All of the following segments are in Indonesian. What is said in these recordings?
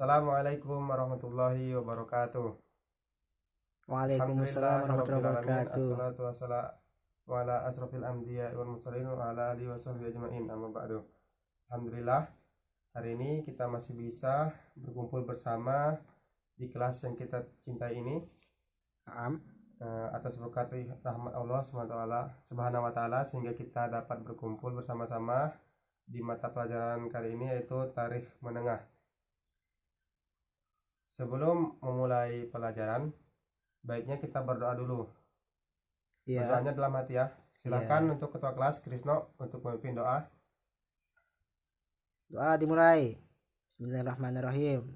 Assalamualaikum warahmatullahi wabarakatuh. Waalaikumsalam warahmatullahi wabarakatuh. Assalatu wassalamu ala asrofil anbiya wal mursalin wa ala alihi wa sahbihi ajma'in. Amma ba'du. Alhamdulillah, hari ini kita masih bisa berkumpul bersama di kelas yang kita cintai ini. Atas berkat rahmat Allah Subhanahu wa taala sehingga kita dapat berkumpul bersama-sama di mata pelajaran kali ini, yaitu tarikh menengah. Sebelum memulai pelajaran, baiknya kita berdoa dulu. Berdoanya dalam hati ya. Silakan untuk ketua kelas Krisno untuk memimpin doa. Doa dimulai. Bismillahirrahmanirrahim.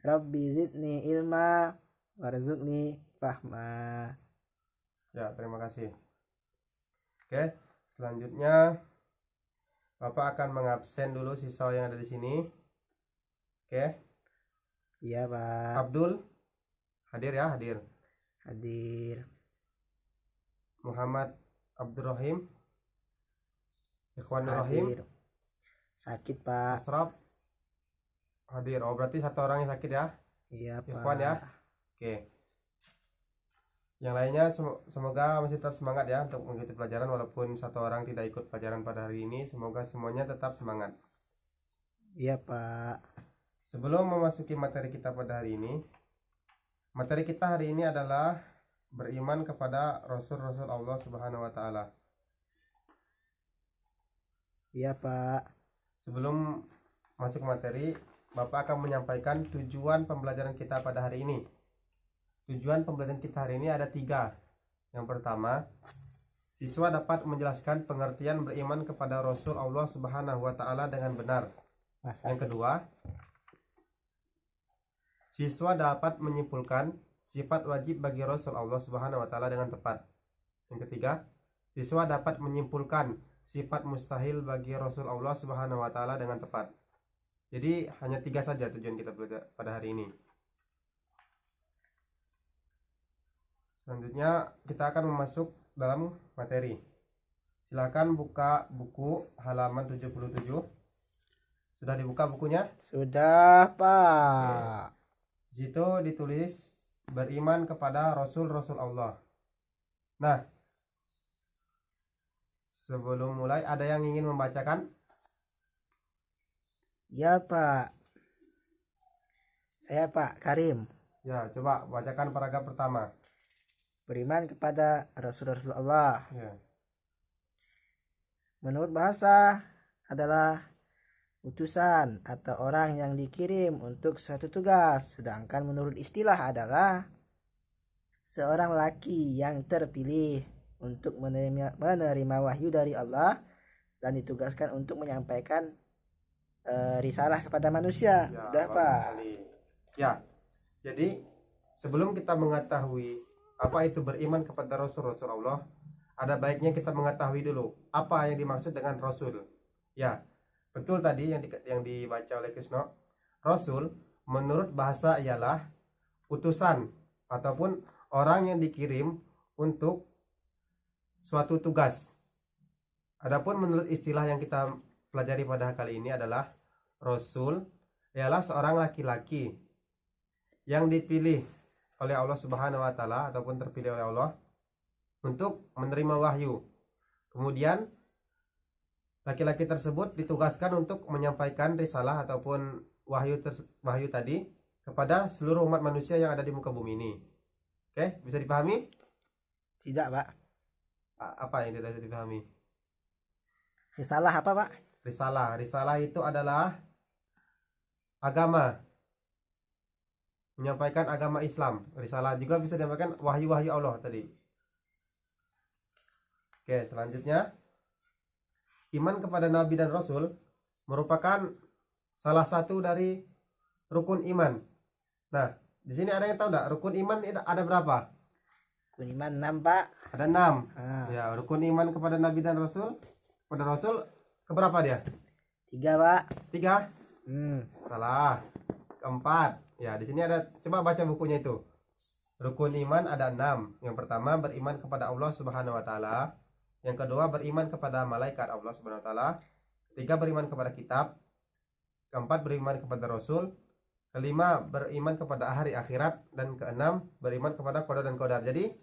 Rabbi zidni ilma warzuqni fahma. Ya, terima kasih. Oke, selanjutnya Bapak akan mengabsen dulu siswa yang ada di sini. Oke. Iya, Pak. Abdul hadir ya, hadir. Hadir. Muhammad Abdurrahim, Ikhwanur Rahim. Sakit, Pak. Asraf hadir. Oh, berarti satu orang yang sakit ya. Iya, Pak. Ikhwan ya. Oke. Yang lainnya semoga masih tetap semangat ya untuk mengikuti pelajaran, walaupun satu orang tidak ikut pelajaran pada hari ini. Semoga semuanya tetap semangat. Iya, Pak. Sebelum memasuki materi kita pada hari ini, materi kita hari ini adalah beriman kepada Rasul-Rasul Allah Subhanahu wa taala. Iya, Pak. Sebelum masuk materi, Bapak akan menyampaikan tujuan pembelajaran kita pada hari ini. Tujuan pembelajaran kita hari ini ada 3. Yang pertama, siswa dapat menjelaskan pengertian beriman kepada Rasul Allah Subhanahu wa taala dengan benar. Yang kedua, siswa dapat menyimpulkan sifat wajib bagi Rasul Allah Subhanahu wa taala dengan tepat. Yang ketiga, siswa dapat menyimpulkan sifat mustahil bagi Rasul Allah Subhanahu wa taala dengan tepat. Jadi hanya 3 saja tujuan kita pada hari ini. Selanjutnya kita akan masuk dalam materi. Silakan buka buku halaman 77. Sudah dibuka bukunya? Sudah, Pak. Di situ ditulis beriman kepada Rasul-Rasul Allah. Nah, sebelum mulai ada yang ingin membacakan? Ya, Pak. Saya, Pak Karim. Ya, coba bacakan paragraf pertama. Beriman kepada Rasul-Rasul Allah. Ya. Menurut bahasa adalah utusan atau orang yang dikirim untuk suatu tugas, sedangkan menurut istilah adalah seorang laki yang terpilih untuk menerima wahyu dari Allah dan ditugaskan untuk menyampaikan risalah kepada manusia. Ya, udah, Pak. Ya, jadi sebelum kita mengetahui apa itu beriman kepada Rasul-Rasul Allah, ada baiknya kita mengetahui dulu apa yang dimaksud dengan Rasul. Ya, betul tadi yang dibaca oleh Krisno. Rasul menurut bahasa ialah utusan ataupun orang yang dikirim untuk suatu tugas. Adapun menurut istilah yang kita pelajari pada kali ini adalah Rasul ialah seorang laki-laki yang dipilih oleh Allah Subhanahu wa taala ataupun terpilih oleh Allah untuk menerima wahyu. Kemudian laki-laki tersebut ditugaskan untuk menyampaikan risalah ataupun wahyu tadi kepada seluruh umat manusia yang ada di muka bumi ini. Oke, bisa dipahami? Tidak, Pak. Apa yang tidak bisa dipahami? Risalah apa, Pak? Risalah itu adalah agama, menyampaikan agama Islam. Risalah juga bisa disampaikan wahyu-wahyu Allah tadi. Oke, selanjutnya iman kepada Nabi dan Rasul merupakan salah satu dari rukun iman. Nah, di sini ada yang tahu enggak rukun iman ada berapa? Rukun iman 6, Pak. Ada 6. Ya, rukun iman kepada Nabi dan Rasul. Kepada Rasul keberapa dia? 3, Pak. 3? Salah. Keempat. Ya, di sini ada, coba baca bukunya itu. Rukun iman ada 6. Yang pertama beriman kepada Allah Subhanahu wa taala. Yang kedua beriman kepada malaikat Allah Subhanahu wa taala. Ketiga beriman kepada kitab. Keempat beriman kepada Rasul. kelima beriman kepada hari akhirat, dan keenam beriman kepada qada dan qadar. Jadi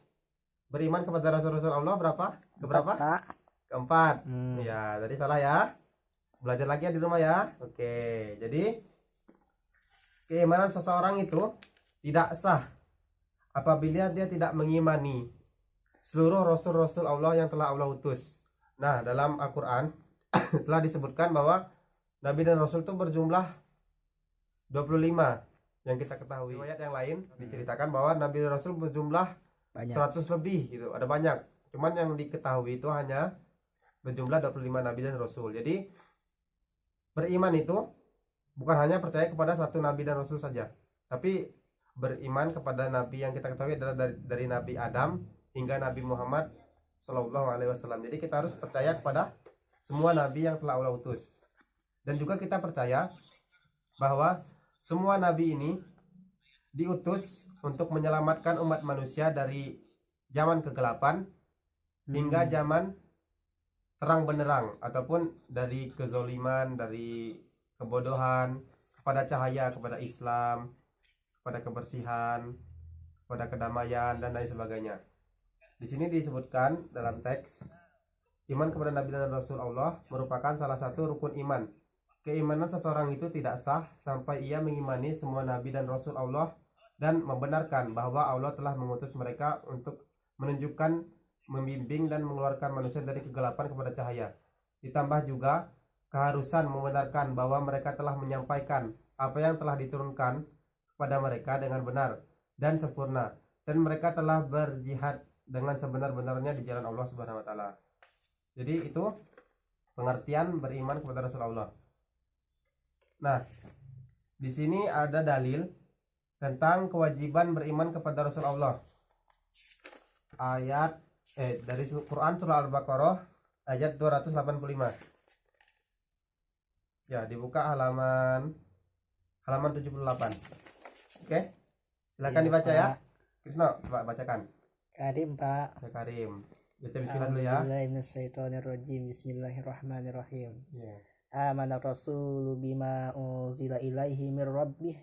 beriman kepada rasul-rasul Allah berapa? Keberapa? Pak. Keempat. Hmm. Ya, tadi salah ya. Belajar lagi ya di rumah ya. Oke, jadi keimanan seseorang itu tidak sah apabila dia tidak mengimani seluruh rasul-rasul Allah yang telah Allah utus. Nah, dalam Al-Quran telah disebutkan bahwa Nabi dan Rasul itu berjumlah 25 yang kita ketahui. Riwayat yang lain diceritakan bahwa Nabi dan Rasul berjumlah Banyak. 100 lebih gitu. Ada banyak. Cuman yang diketahui itu hanya berjumlah 25 Nabi dan Rasul. Jadi beriman itu bukan hanya percaya kepada satu Nabi dan Rasul saja, tapi beriman kepada Nabi yang kita ketahui adalah dari Nabi Adam hingga Nabi Muhammad Sallallahu Alaihi Wasallam. Jadi kita harus percaya kepada semua Nabi yang telah Allah utus. Dan juga kita percaya bahwa semua Nabi ini diutus untuk menyelamatkan umat manusia dari zaman kegelapan hingga zaman terang benderang, ataupun dari kezoliman, dari kebodohan kepada cahaya, kepada Islam, kepada kebersihan, kepada kedamaian, dan lain sebagainya. Di sini disebutkan dalam teks, iman kepada Nabi dan Rasul Allah merupakan salah satu rukun iman. Keimanan seseorang itu tidak sah sampai ia mengimani semua Nabi dan Rasul Allah dan membenarkan bahwa Allah telah mengutus mereka untuk menunjukkan, membimbing, dan mengeluarkan manusia dari kegelapan kepada cahaya. Ditambah juga keharusan membenarkan bahwa mereka telah menyampaikan apa yang telah diturunkan kepada mereka dengan benar dan sempurna, dan mereka telah berjihad dengan sebenar-benarnya di jalan Allah Subhanahu wa taala. Jadi itu pengertian beriman kepada Rasulullah. Nah, di sini ada dalil tentang kewajiban beriman kepada Rasulullah. Ayat dari Quran surah Al-Baqarah ayat 285. Ya, dibuka halaman 78. Oke. Silakan Iya, dibaca ya. Pak. Krisno, coba bacakan. Karim, Pak. Ya, Karim. Baca bismillah dulu ya. A'udzubillahiminasyaitonirrajim. Bismillahirrahmanirrahim. Ya. Amana rasulu bima unzila ilaihi mir rabbih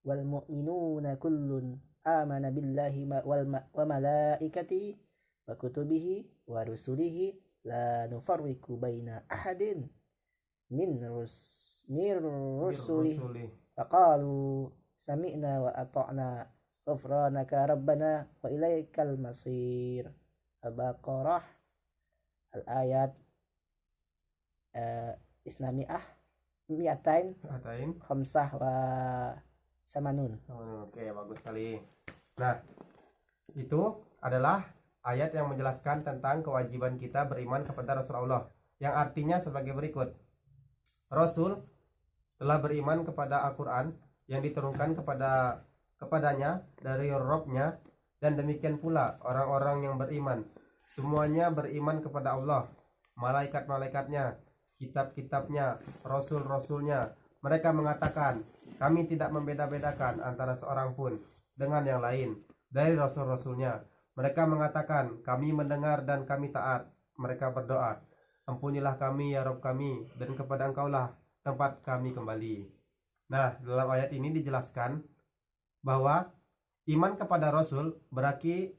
wal mu'minuna kullun amana billahi wa malaikatihi wa kutubihi wa rusulihi la nufarriqu baina ahadin min rusuli faqalu sami'na wa ata'na ghufranaka rabbana wa ilaikal masir. Al-Baqarah al-ayat Islamiyah mi'atain khamsah wa samanun. Oke, bagus sekali. Nah, itu adalah ayat yang menjelaskan tentang kewajiban kita beriman kepada Rasulullah, yang artinya sebagai berikut. Rasul telah beriman kepada Al-Quran yang diturunkan kepadanya dari Rabb-nya, dan demikian pula orang-orang yang beriman. Semuanya beriman kepada Allah, malaikat-malaikatnya, kitab-kitabnya, rasul-rasulnya. Mereka mengatakan, kami tidak membeda-bedakan antara seorang pun dengan yang lain dari rasul-rasulnya. Mereka mengatakan, kami mendengar dan kami taat. Mereka berdoa, ampunilah kami ya Rabb kami, dan kepada Engkaulah tempat kami kembali. Nah, dalam ayat ini dijelaskan bahwa iman kepada Rasul berarti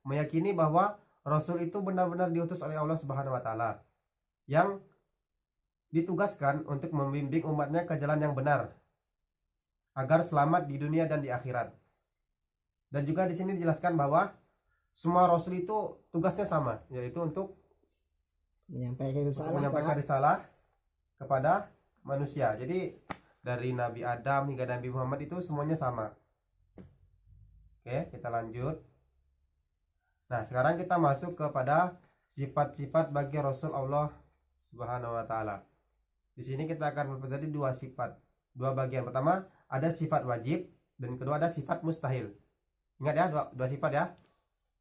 meyakini bahwa Rasul itu benar-benar diutus oleh Allah Subhanahu wa taala, yang ditugaskan untuk membimbing umatnya ke jalan yang benar agar selamat di dunia dan di akhirat. Dan juga di sini dijelaskan bahwa semua rasul itu tugasnya sama, yaitu untuk menyampaikan risalah kepada manusia. Jadi dari Nabi Adam hingga Nabi Muhammad itu semuanya sama. Oke, kita lanjut. Nah, sekarang kita masuk kepada sifat-sifat bagi Rasul Allah Subhanahu wa taala. Di sini kita akan mempelajari dua sifat, dua bagian. Pertama, ada sifat wajib, dan kedua ada sifat mustahil. Ingat ya, dua sifat ya.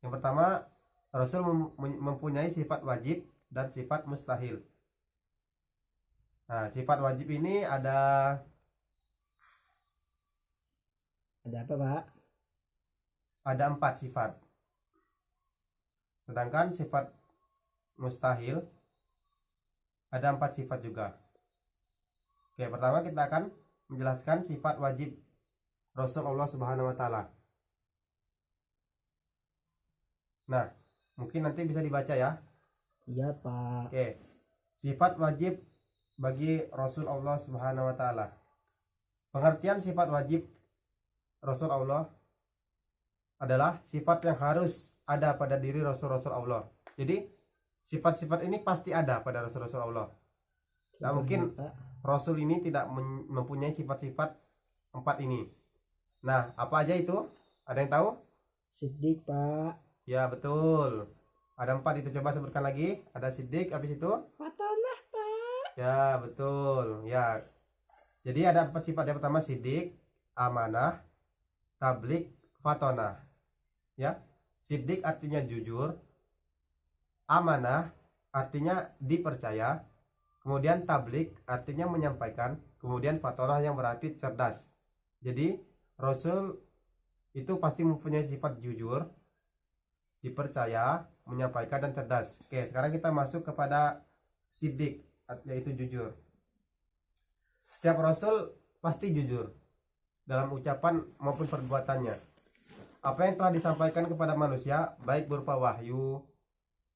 Yang pertama, Rasul mempunyai sifat wajib dan sifat mustahil. Nah, sifat wajib ini ada apa, Pak? Ada 4 sifat. Sedangkan sifat mustahil ada 4 sifat juga. Oke, pertama kita akan menjelaskan sifat wajib Rasul Allah Subhanahu wa taala. Nah, mungkin nanti bisa dibaca ya. Iya, Pak. Oke. Sifat wajib bagi Rasul Allah Subhanahu wa taala. Pengertian sifat wajib Rasul Allah adalah sifat yang harus ada pada diri Rasul-Rasul Allah. Jadi sifat-sifat ini pasti ada pada Rasul-Rasul Allah. Tidak mungkin Rasul ini tidak mempunyai sifat-sifat 4 ini. Nah, apa aja itu? Ada yang tahu? Siddiq, Pak. Ya, betul. Ada 4 itu, coba sebutkan lagi. Ada Siddiq, habis itu? Fatonah, Pak. Ya, betul. Ya. Jadi ada 4 sifat. Yang pertama Siddiq, amanah, tablik, fatonah. Ya. Siddiq artinya jujur. Amanah artinya dipercaya. Kemudian tablik artinya menyampaikan. Kemudian fatonah yang berarti cerdas. Jadi Rasul itu pasti mempunyai sifat jujur, dipercaya, menyampaikan, dan cerdas. Oke, sekarang kita masuk kepada Siddiq, yaitu jujur. Setiap Rasul pasti jujur dalam ucapan maupun perbuatannya. Apa yang telah disampaikan kepada manusia, baik berupa wahyu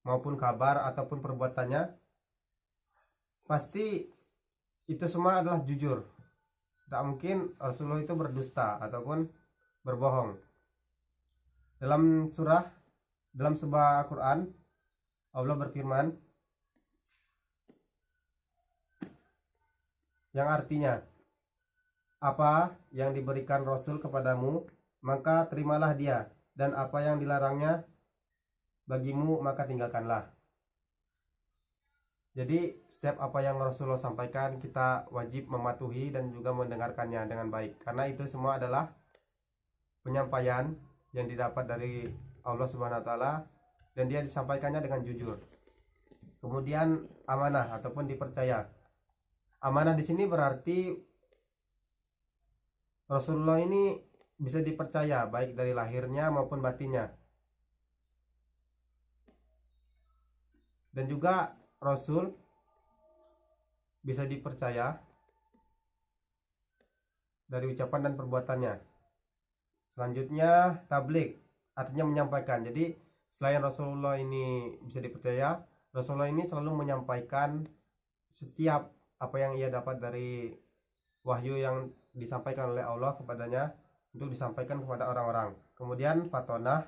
maupun kabar ataupun perbuatannya, pasti itu semua adalah jujur. Tidak mungkin Rasulullah itu berdusta ataupun berbohong. Dalam sebuah Al-Quran, Allah berfirman yang artinya, apa yang diberikan Rasul kepadamu, maka terimalah dia, dan apa yang dilarangnya bagimu, maka tinggalkanlah. Jadi setiap apa yang Rasulullah sampaikan kita wajib mematuhi dan juga mendengarkannya dengan baik, karena itu semua adalah penyampaian yang didapat dari Allah Subhanahu wa taala dan dia disampaikannya dengan jujur. Kemudian amanah ataupun dipercaya. Amanah di sini berarti Rasulullah ini bisa dipercaya baik dari lahirnya maupun batinnya. Dan juga Rasul bisa dipercaya dari ucapan dan perbuatannya. Selanjutnya tablik, artinya menyampaikan. Jadi selain Rasulullah ini bisa dipercaya, Rasulullah ini selalu menyampaikan setiap apa yang ia dapat dari wahyu yang disampaikan oleh Allah kepadanya untuk disampaikan kepada orang-orang. Kemudian fatonah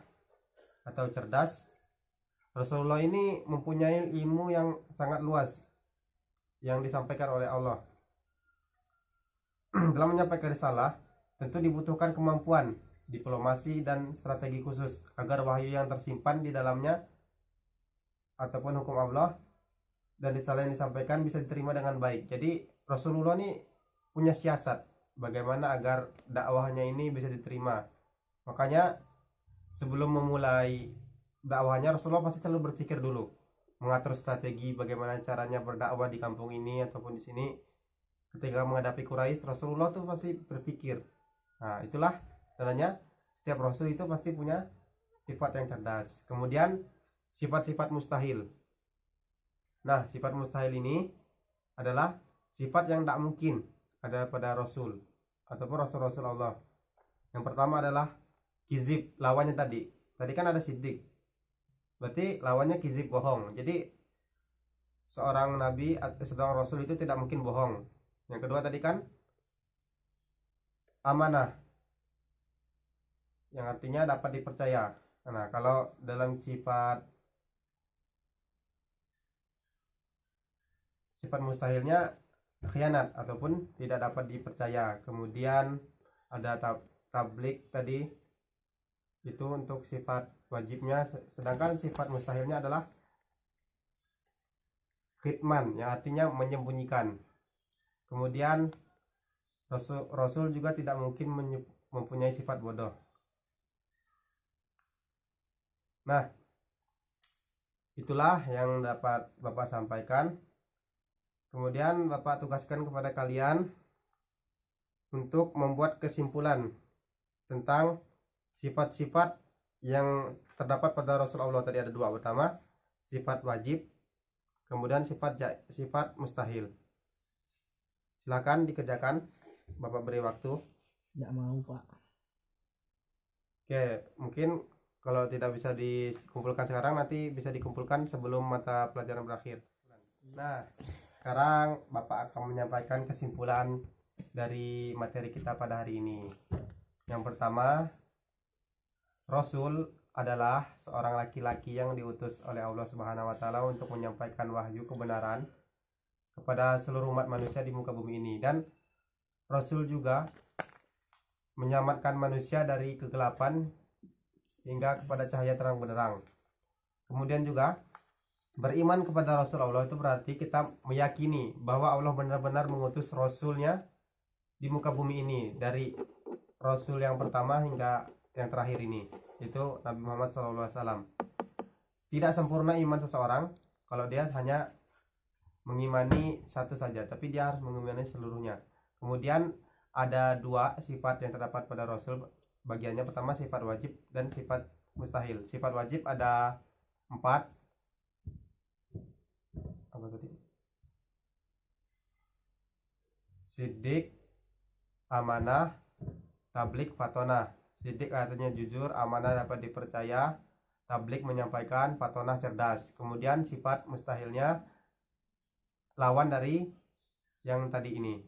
atau cerdas. Rasulullah ini mempunyai ilmu yang sangat luas yang disampaikan oleh Allah. Dalam menyampaikan risalah tentu dibutuhkan kemampuan diplomasi dan strategi khusus agar wahyu yang tersimpan di dalamnya ataupun hukum Allah dan risalah yang disampaikan bisa diterima dengan baik. Jadi Rasulullah ini punya siasat bagaimana agar dakwahnya ini bisa diterima. Makanya sebelum memulai dakwahnya Rasulullah pasti selalu berpikir dulu, mengatur strategi bagaimana caranya berdakwah di kampung ini ataupun di sini. Ketika menghadapi Quraisy, Rasulullah tuh pasti berpikir. Nah, itulah caranya setiap Rasul itu pasti punya sifat yang cerdas. Kemudian sifat-sifat mustahil. Nah, sifat mustahil ini adalah sifat yang tak mungkin ada pada Rasul ataupun Rasul-Rasul Allah. Yang pertama adalah kizib, lawannya tadi. Tadi kan ada siddiq. Berarti lawannya kizib, bohong. Jadi seorang nabi atau seorang rasul itu tidak mungkin bohong. Yang kedua tadi kan amanah, yang artinya dapat dipercaya. Nah, kalau dalam sifat mustahilnya khianat ataupun tidak dapat dipercaya. Kemudian ada tablik tadi, itu untuk sifat wajibnya, sedangkan sifat mustahilnya adalah khitman, yang artinya menyembunyikan. Kemudian Rasul juga tidak mungkin mempunyai sifat bodoh. Nah, itulah yang dapat Bapak sampaikan. Kemudian Bapak tugaskan kepada kalian untuk membuat kesimpulan tentang sifat-sifat yang terdapat pada Rasulullah. Tadi ada 2. Pertama, sifat wajib, kemudian sifat mustahil. Silakan dikerjakan. Bapak beri waktu. Tidak mau, Pak. Oke, mungkin kalau tidak bisa dikumpulkan sekarang, nanti bisa dikumpulkan sebelum mata pelajaran berakhir. Nah, sekarang Bapak akan menyampaikan kesimpulan dari materi kita pada hari ini. Yang pertama, Rasul adalah seorang laki-laki yang diutus oleh Allah Subhanahu wa taala untuk menyampaikan wahyu kebenaran kepada seluruh umat manusia di muka bumi ini, dan Rasul juga menyelamatkan manusia dari kegelapan hingga kepada cahaya terang benderang. Kemudian juga beriman kepada Rasul Allah itu berarti kita meyakini bahwa Allah benar-benar mengutus Rasulnya di muka bumi ini, dari Rasul yang pertama hingga yang terakhir ini, itu Nabi Muhammad SAW. Tidak sempurna iman seseorang kalau dia hanya mengimani satu saja, tapi dia harus mengimani seluruhnya. Kemudian ada dua sifat yang terdapat pada Rasul. Bagiannya pertama sifat wajib dan sifat mustahil. Sifat wajib ada 4. Apa tadi? Sidik, amanah, tablik, fatonah. Sidik artinya jujur, amanah dapat dipercaya, tablik menyampaikan, fatonah cerdas. Kemudian sifat mustahilnya lawan dari yang tadi ini.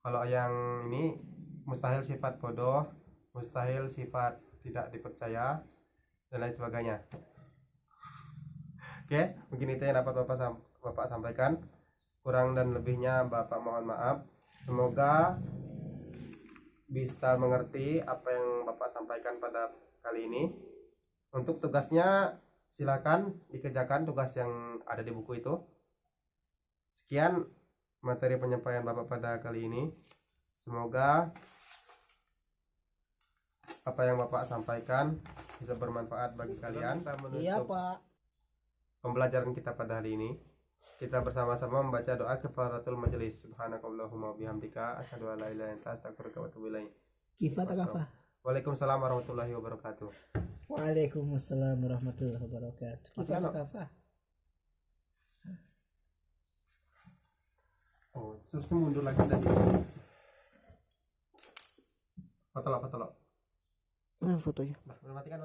Kalau yang ini mustahil sifat bodoh, mustahil sifat tidak dipercaya, dan lain sebagainya. Oke, mungkin itu yang dapat Bapak sampaikan. Kurang dan lebihnya Bapak mohon maaf. Semoga bisa mengerti apa yang Bapak sampaikan pada kali ini. Untuk tugasnya silakan dikerjakan tugas yang ada di buku itu. Sekian materi penyampaian Bapak pada kali ini. Semoga apa yang Bapak sampaikan bisa bermanfaat bagi kalian. Iya, Pak. Pembelajaran kita pada hari ini, kita bersama-sama membaca doa kafaratul majelis. Subhanakallahumma bihamdika asyhadu an la ilaha illa anta astaghfiruka wa atubu ilaik. Kifat apa? Waalaikumsalam warahmatullahi wabarakatuh. Waalaikumsalam warahmatullahi wabarakatuh. Kifat apa? Oh, terus mundur lagi tadi. Foto. Fotonya. Nah, matikan.